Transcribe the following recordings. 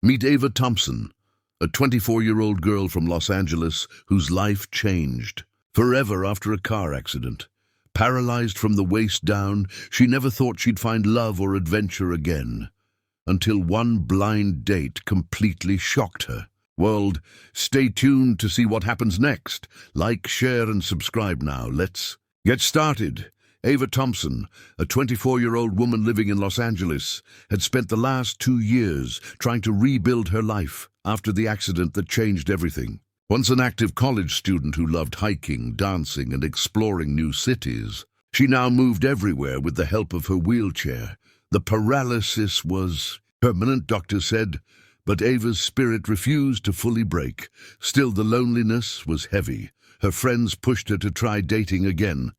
Meet Ava Thompson, a 24-year-old girl from Los Angeles whose life changed forever after a car accident. Paralyzed from the waist down, she never thought she'd find love or adventure again, until one blind date completely shocked her. World, stay tuned to see what happens next. Like, share, and subscribe now. Let's get started. Ava Thompson, a 24-year-old woman living in Los Angeles, had spent the last 2 years trying to rebuild her life after the accident that changed everything. Once an active college student who loved hiking, dancing, and exploring new cities, she now moved everywhere with the help of her wheelchair. The paralysis was permanent, doctors said, but Ava's spirit refused to fully break. Still, the loneliness was heavy. Her friends pushed her to try dating again,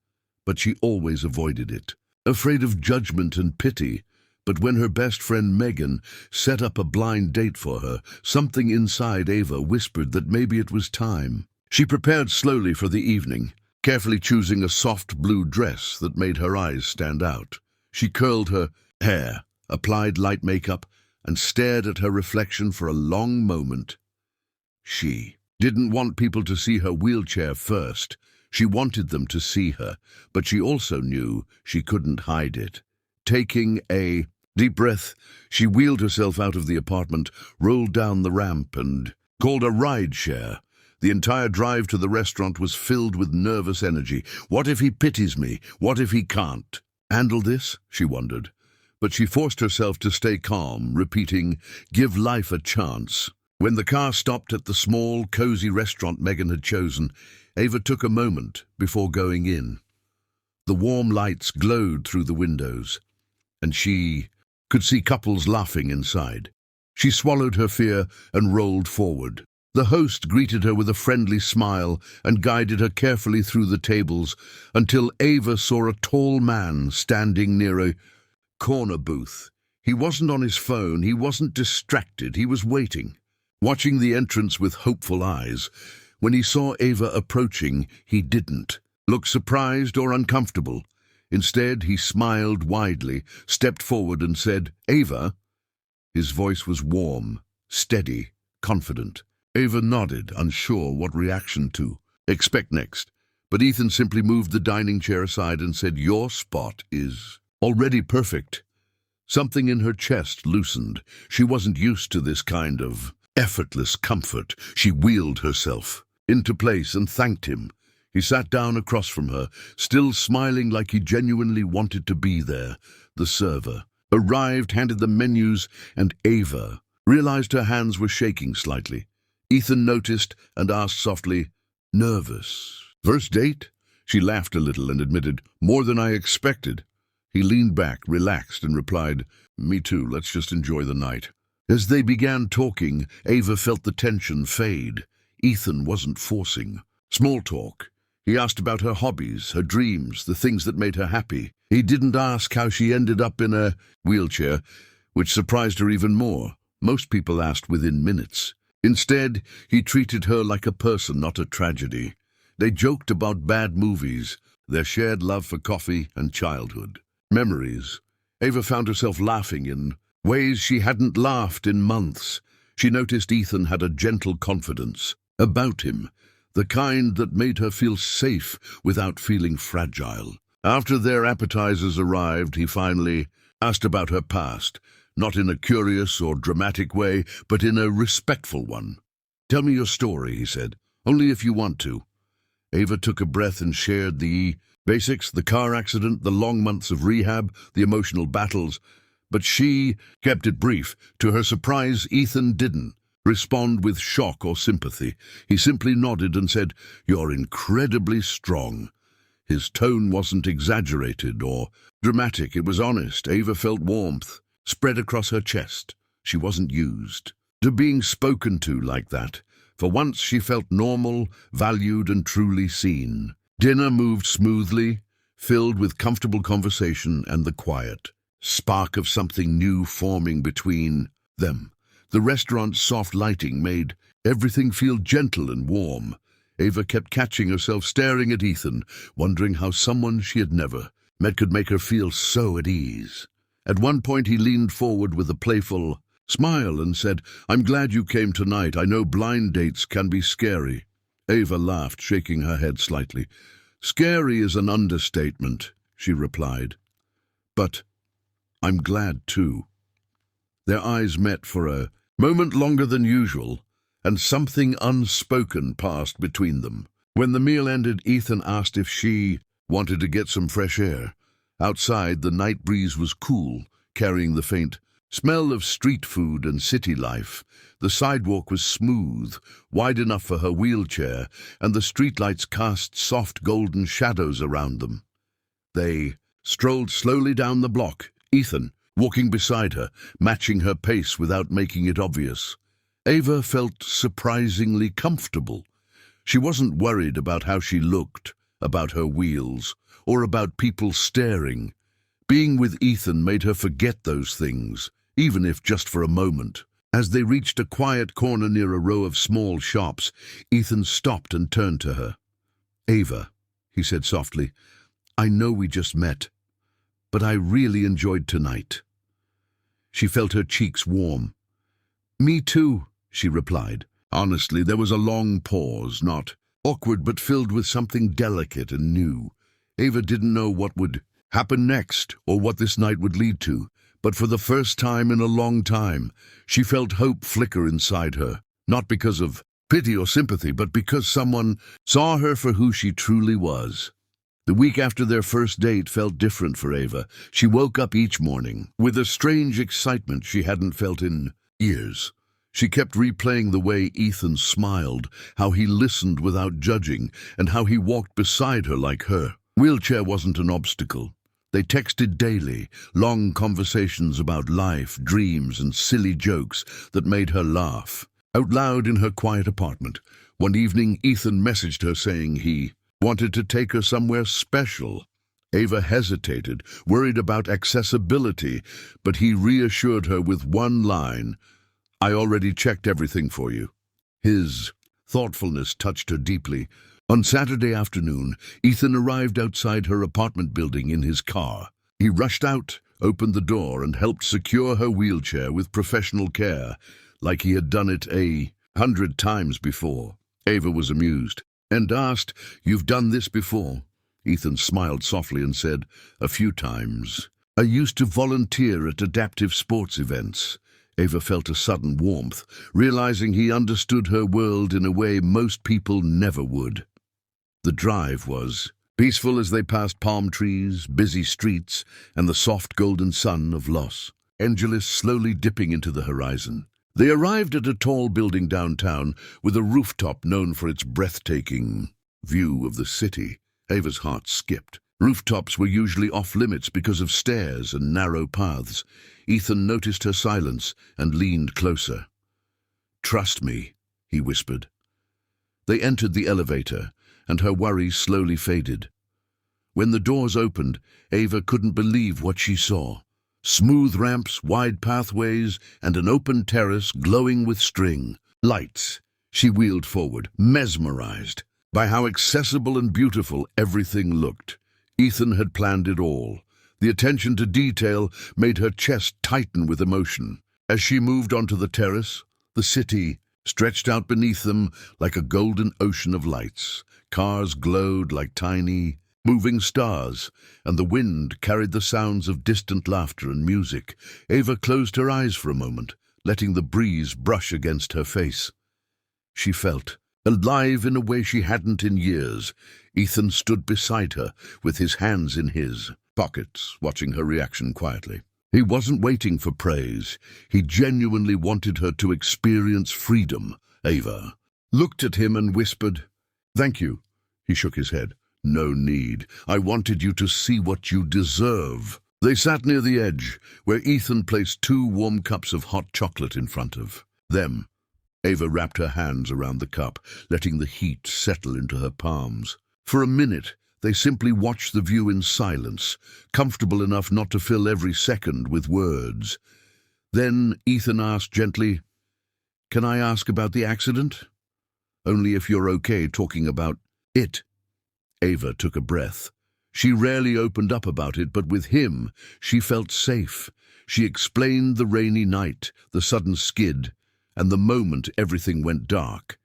but she always avoided it, afraid of judgment and pity. But when her best friend Megan set up a blind date for her, something inside Ava whispered that maybe it was time. She prepared slowly for the evening, carefully choosing a soft blue dress that made her eyes stand out. She curled her hair, applied light makeup, and stared at her reflection for a long moment. She didn't want people to see her wheelchair first. She wanted them to see her, but she also knew she couldn't hide it. Taking a deep breath, she wheeled herself out of the apartment, rolled down the ramp, and called a ride-share. The entire drive to the restaurant was filled with nervous energy. What if he pities me? What if he can't handle this? She wondered. But she forced herself to stay calm, repeating, "Give life a chance." When the car stopped at the small, cozy restaurant Megan had chosen, Ava took a moment before going in. The warm lights glowed through the windows, and she could see couples laughing inside. She swallowed her fear and rolled forward. The host greeted her with a friendly smile and guided her carefully through the tables until Ava saw a tall man standing near a corner booth. He wasn't on his phone, he wasn't distracted, he was waiting, watching the entrance with hopeful eyes. When he saw Ava approaching, he didn't look surprised or uncomfortable. Instead, he smiled widely, stepped forward and said, "Ava?" His voice was warm, steady, confident. Ava nodded, unsure what reaction to expect next. But Ethan simply moved the dining chair aside and said, "Your spot is already perfect." Something in her chest loosened. She wasn't used to this kind of effortless comfort. She wheeled herself into place and thanked him. He sat down across from her, still smiling like he genuinely wanted to be there. The server arrived, handed them menus, and Ava realized her hands were shaking slightly. Ethan noticed and asked softly, "Nervous? First date?" She laughed a little and admitted, "More than I expected." He leaned back, relaxed, and replied, "Me too, let's just enjoy the night." As they began talking, Ava felt the tension fade. Ethan wasn't forcing small talk. He asked about her hobbies, her dreams, the things that made her happy. He didn't ask how she ended up in a wheelchair, which surprised her even more. Most people asked within minutes. Instead, he treated her like a person, not a tragedy. They joked about bad movies, their shared love for coffee and childhood memories. Ava found herself laughing in ways she hadn't laughed in months. She noticed Ethan had a gentle confidence about him, the kind that made her feel safe without feeling fragile. After their appetizers arrived, he finally asked about her past, not in a curious or dramatic way, but in a respectful one. "Tell me your story," he said, "only if you want to." Ava took a breath and shared the basics, the car accident, the long months of rehab, the emotional battles, but she kept it brief. To her surprise, Ethan didn't respond with shock or sympathy. He simply nodded and said, "You're incredibly strong." His tone wasn't exaggerated or dramatic, it was honest. Ava felt warmth spread across her chest. She wasn't used to being spoken to like that. For once she felt normal, valued, and truly seen. Dinner moved smoothly, filled with comfortable conversation and the quiet spark of something new forming between them. The restaurant's soft lighting made everything feel gentle and warm. Ava kept catching herself staring at Ethan, wondering how someone she had never met could make her feel so at ease. At one point he leaned forward with a playful smile and said, "I'm glad you came tonight. I know blind dates can be scary." Ava laughed, shaking her head slightly. "Scary is an understatement," she replied. "But I'm glad too." Their eyes met for a moment longer than usual, and something unspoken passed between them. When the meal ended, Ethan asked if she wanted to get some fresh air. Outside, the night breeze was cool, carrying the faint smell of street food and city life. The sidewalk was smooth, wide enough for her wheelchair, and the streetlights cast soft golden shadows around them. They strolled slowly down the block, Ethan walking beside her, matching her pace without making it obvious. Ava felt surprisingly comfortable. She wasn't worried about how she looked, about her wheels, or about people staring. Being with Ethan made her forget those things, even if just for a moment. As they reached a quiet corner near a row of small shops, Ethan stopped and turned to her. "Ava," he said softly, "I know we just met, but I really enjoyed tonight." She felt her cheeks warm. "Me too," she replied. Honestly, there was a long pause, not awkward but filled with something delicate and new. Ava didn't know what would happen next or what this night would lead to, but for the first time in a long time, she felt hope flicker inside her, not because of pity or sympathy, but because someone saw her for who she truly was. The week after their first date felt different for Ava. She woke up each morning with a strange excitement she hadn't felt in years. She kept replaying the way Ethan smiled, how he listened without judging, and how he walked beside her like her wheelchair wasn't an obstacle. They texted daily, long conversations about life, dreams, and silly jokes that made her laugh. Out loud in her quiet apartment, one evening Ethan messaged her saying he wanted to take her somewhere special. Ava hesitated, worried about accessibility, but he reassured her with one line, "I already checked everything for you." His thoughtfulness touched her deeply. On Saturday afternoon, Ethan arrived outside her apartment building in his car. He rushed out, opened the door, and helped secure her wheelchair with professional care, like he had done it 100 times before. Ava was amused and asked, "You've done this before?" Ethan smiled softly and said, "A few times. I used to volunteer at adaptive sports events." Ava felt a sudden warmth, realizing he understood her world in a way most people never would. The drive was peaceful as they passed palm trees, busy streets, and the soft golden sun of Los Angeles slowly dipping into the horizon. They arrived at a tall building downtown with a rooftop known for its breathtaking view of the city. Ava's heart skipped. Rooftops were usually off-limits because of stairs and narrow paths. Ethan noticed her silence and leaned closer. "Trust me," he whispered. They entered the elevator, and her worries slowly faded. When the doors opened, Ava couldn't believe what she saw. Smooth ramps, wide pathways, and an open terrace glowing with string lights. She wheeled forward, mesmerized by how accessible and beautiful everything looked. Ethan had planned it all. The attention to detail made her chest tighten with emotion. As she moved onto the terrace, the city stretched out beneath them like a golden ocean of lights. Cars glowed like tiny, moving stars, and the wind carried the sounds of distant laughter and music. Ava closed her eyes for a moment, letting the breeze brush against her face. She felt alive in a way she hadn't in years. Ethan stood beside her, with his hands in his pockets, watching her reaction quietly. He wasn't waiting for praise. He genuinely wanted her to experience freedom. Ava looked at him and whispered, "Thank you." He shook his head. "No need. I wanted you to see what you deserve." They sat near the edge, where Ethan placed 2 warm cups of hot chocolate in front of them. Ava wrapped her hands around the cup, letting the heat settle into her palms. For a minute, they simply watched the view in silence, comfortable enough not to fill every second with words. Then Ethan asked gently, "Can I ask about the accident? Only if you're okay talking about it." Ava took a breath. She rarely opened up about it, but with him, she felt safe. She explained the rainy night, the sudden skid, and the moment everything went dark.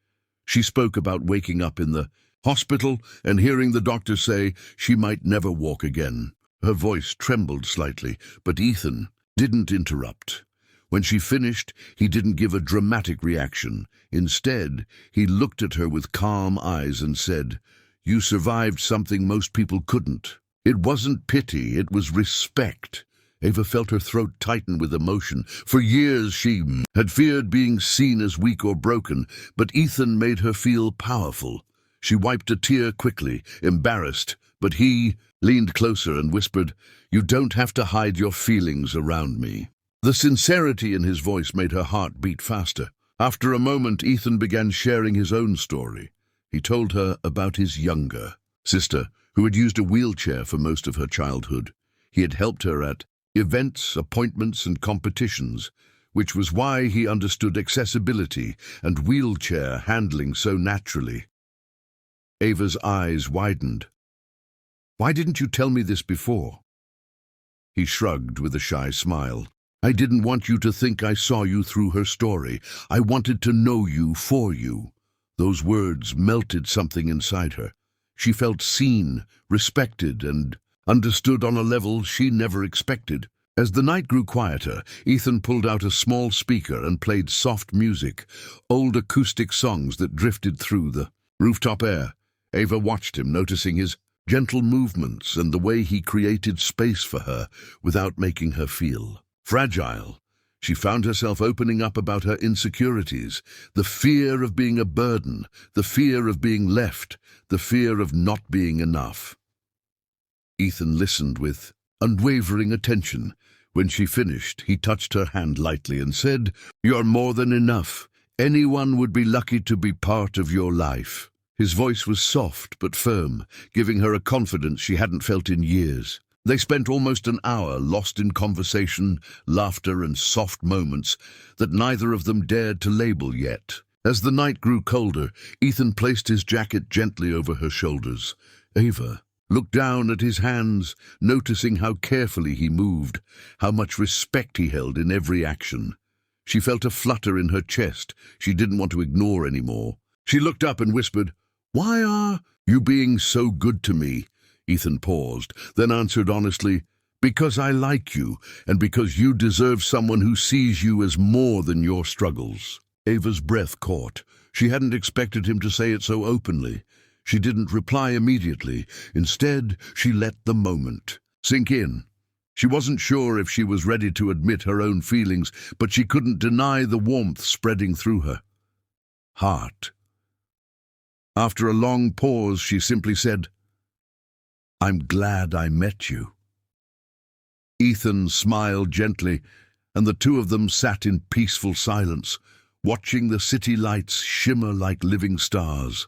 She spoke about waking up in the hospital and hearing the doctor say she might never walk again. Her voice trembled slightly, but Ethan didn't interrupt. When she finished, he didn't give a dramatic reaction. Instead, he looked at her with calm eyes and said, "You survived something most people couldn't." It wasn't pity, it was respect. Ava felt her throat tighten with emotion. For years she had feared being seen as weak or broken, but Ethan made her feel powerful. She wiped a tear quickly, embarrassed, but he leaned closer and whispered, "You don't have to hide your feelings around me." The sincerity in his voice made her heart beat faster. After a moment, Ethan began sharing his own story. He told her about his younger sister, who had used a wheelchair for most of her childhood. He had helped her at events, appointments, and competitions, which was why he understood accessibility and wheelchair handling so naturally. Ava's eyes widened. "Why didn't you tell me this before?" He shrugged with a shy smile. "I didn't want you to think I saw you through her story. I wanted to know you for you." Those words melted something inside her. She felt seen, respected, and understood on a level she never expected. As the night grew quieter, Ethan pulled out a small speaker and played soft music, old acoustic songs that drifted through the rooftop air. Ava watched him, noticing his gentle movements and the way he created space for her without making her feel fragile. She found herself opening up about her insecurities, the fear of being a burden, the fear of being left, the fear of not being enough. Ethan listened with unwavering attention. When she finished, he touched her hand lightly and said, "You're more than enough. Anyone would be lucky to be part of your life." His voice was soft but firm, giving her a confidence she hadn't felt in years. They spent almost an hour lost in conversation, laughter, and soft moments that neither of them dared to label yet. As the night grew colder, Ethan placed his jacket gently over her shoulders. Ava looked down at his hands, noticing how carefully he moved, how much respect he held in every action. She felt a flutter in her chest she didn't want to ignore anymore. She looked up and whispered, "Why are you being so good to me?" Ethan paused, then answered honestly, "Because I like you, and because you deserve someone who sees you as more than your struggles." Ava's breath caught. She hadn't expected him to say it so openly. She didn't reply immediately. Instead, she let the moment sink in. She wasn't sure if she was ready to admit her own feelings, but she couldn't deny the warmth spreading through her heart. After a long pause, she simply said, "I'm glad I met you." Ethan smiled gently, and the two of them sat in peaceful silence, watching the city lights shimmer like living stars.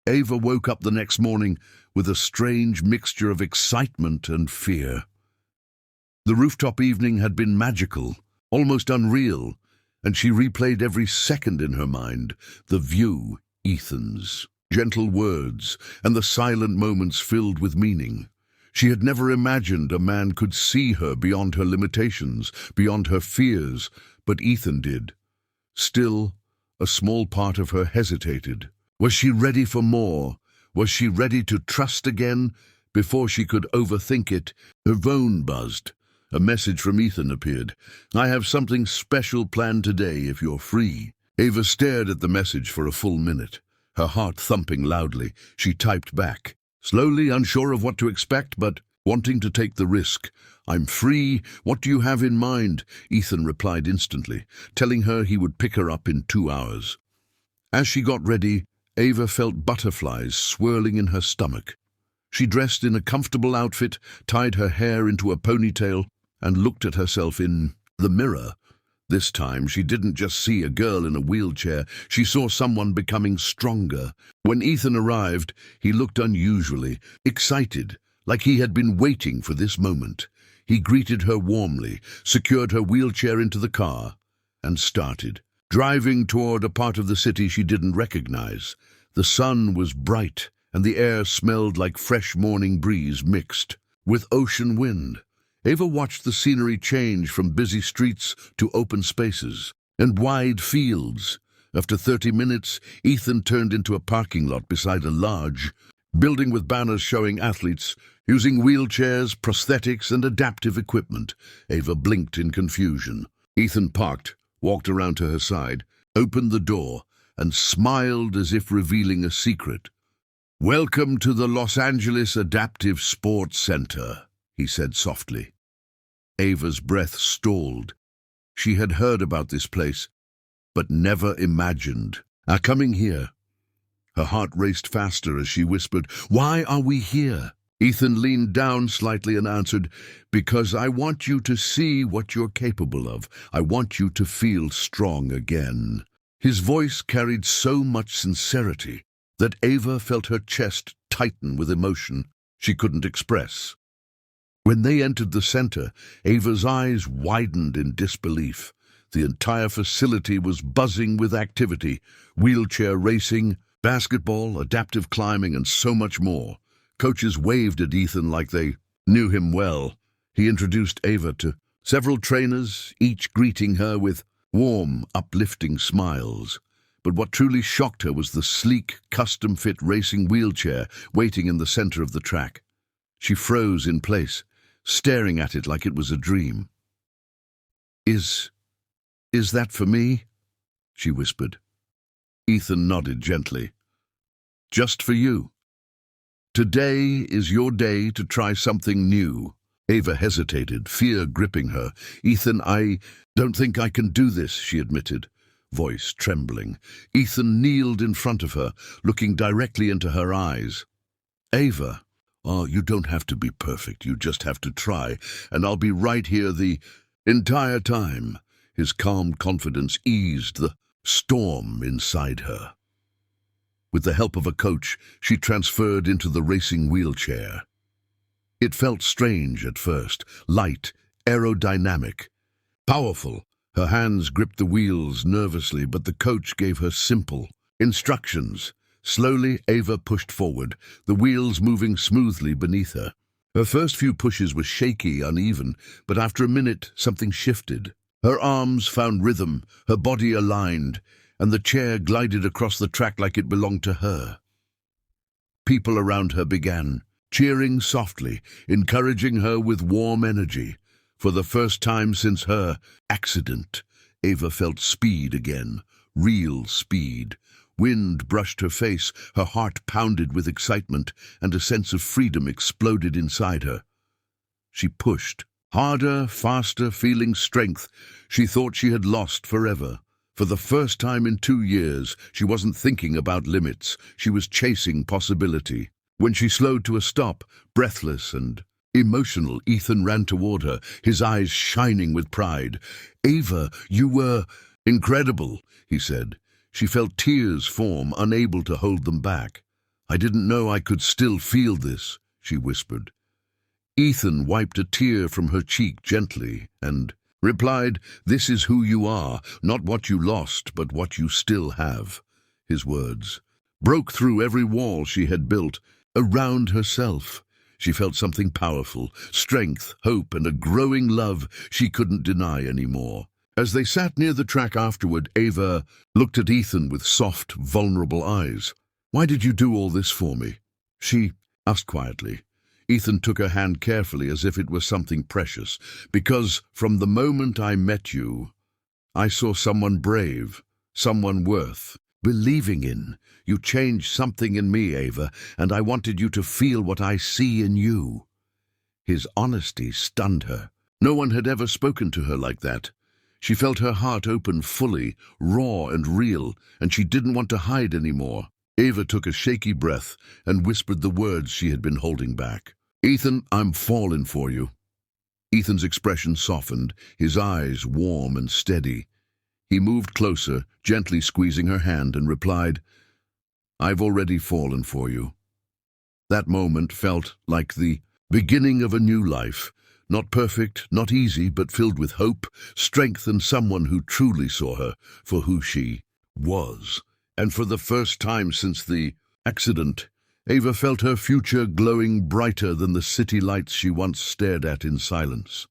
Ava woke up the next morning with a strange mixture of excitement and fear. The rooftop evening had been magical, almost unreal, and she replayed every second in her mind, the view, Ethan's gentle words, and the silent moments filled with meaning. She had never imagined a man could see her beyond her limitations, beyond her fears, but Ethan did. Still, a small part of her hesitated. Was she ready for more? Was she ready to trust again? Before she could overthink it, her phone buzzed. A message from Ethan appeared. "I have something special planned today if you're free." Ava stared at the message for a full minute, her heart thumping loudly. She typed back, slowly, unsure of what to expect, but wanting to take the risk. "I'm free. What do you have in mind?" Ethan replied instantly, telling her he would pick her up in 2 hours. As she got ready, Ava felt butterflies swirling in her stomach. She dressed in a comfortable outfit, tied her hair into a ponytail, and looked at herself in the mirror. This time, she didn't just see a girl in a wheelchair, she saw someone becoming stronger. When Ethan arrived, he looked unusually excited, like he had been waiting for this moment. He greeted her warmly, secured her wheelchair into the car, and started, driving toward a part of the city she didn't recognize. The sun was bright, and the air smelled like fresh morning breeze mixed with ocean wind. Ava watched the scenery change from busy streets to open spaces and wide fields. After 30 minutes, Ethan turned into a parking lot beside a large building with banners showing athletes using wheelchairs, prosthetics, and adaptive equipment. Ava blinked in confusion. Ethan parked, walked around to her side, opened the door, and smiled as if revealing a secret. "Welcome to the Los Angeles Adaptive Sports Center," he said softly. Ava's breath stalled. She had heard about this place, but never imagined coming here. Her heart raced faster as she whispered, "Why are we here?" Ethan leaned down slightly and answered, "Because I want you to see what you're capable of. I want you to feel strong again." His voice carried so much sincerity that Ava felt her chest tighten with emotion she couldn't express. When they entered the center, Ava's eyes widened in disbelief. The entire facility was buzzing with activity: wheelchair racing, basketball, adaptive climbing, and so much more. Coaches waved at Ethan like they knew him well. He introduced Ava to several trainers, each greeting her with warm, uplifting smiles. But what truly shocked her was the sleek, custom-fit racing wheelchair waiting in the center of the track. She froze in place, staring at it like it was a dream. Is that for me?" she whispered. Ethan nodded gently. "Just for you. Today is your day to try something new." Ava hesitated, fear gripping her. "Ethan, I don't think I can do this," she admitted, voice trembling. Ethan kneeled in front of her, looking directly into her eyes. "Ava, you don't have to be perfect. You just have to try, and I'll be right here the entire time." His calm confidence eased the storm inside her. With the help of a coach, she transferred into the racing wheelchair. It felt strange at first, light, aerodynamic, powerful. Her hands gripped the wheels nervously, but the coach gave her simple instructions. Slowly, Ava pushed forward, the wheels moving smoothly beneath her. Her first few pushes were shaky, uneven, but after a minute, something shifted. Her arms found rhythm, her body aligned, and the chair glided across the track like it belonged to her. People around her began cheering softly, encouraging her with warm energy. For the first time since her accident, Ava felt speed again, real speed. Wind brushed her face, her heart pounded with excitement, and a sense of freedom exploded inside her. She pushed, harder, faster, feeling strength she thought she had lost forever. For the first time in 2 years, she wasn't thinking about limits, she was chasing possibility. When she slowed to a stop, breathless and emotional, Ethan ran toward her, his eyes shining with pride. "Ava, you were incredible," he said. She felt tears form, unable to hold them back. "I didn't know I could still feel this," she whispered. Ethan wiped a tear from her cheek gently and replied, "This is who you are, not what you lost, but what you still have." His words broke through every wall she had built around herself. She felt something powerful, strength, hope, and a growing love she couldn't deny anymore. As they sat near the track afterward, Ava looked at Ethan with soft, vulnerable eyes. "Why did you do all this for me?" she asked quietly. Ethan took her hand carefully as if it was something precious. "Because from the moment I met you, I saw someone brave, someone worth believing in. You changed something in me, Ava, and I wanted you to feel what I see in you." His honesty stunned her. No one had ever spoken to her like that. She felt her heart open fully, raw and real, and she didn't want to hide anymore. Ava took a shaky breath and whispered the words she had been holding back. "Ethan, I'm falling for you." Ethan's expression softened, his eyes warm and steady. He moved closer, gently squeezing her hand, and replied, "I've already fallen for you." That moment felt like the beginning of a new life. Not perfect, not easy, but filled with hope, strength, and someone who truly saw her for who she was. And for the first time since the accident, Ava felt her future glowing brighter than the city lights she once stared at in silence.